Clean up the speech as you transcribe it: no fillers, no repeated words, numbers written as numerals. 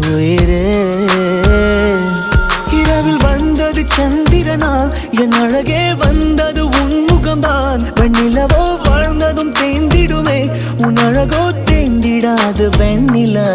உயிரே. இரவில் வந்தது சந்திரனா, என் அழகே வந்தது உன்முகம்தான். வெண்ணிலவோ வாழ்ந்ததும் தேய்ந்திடுமே, உன் அழகோ தேய்ந்திடாது வெண்ணிலா.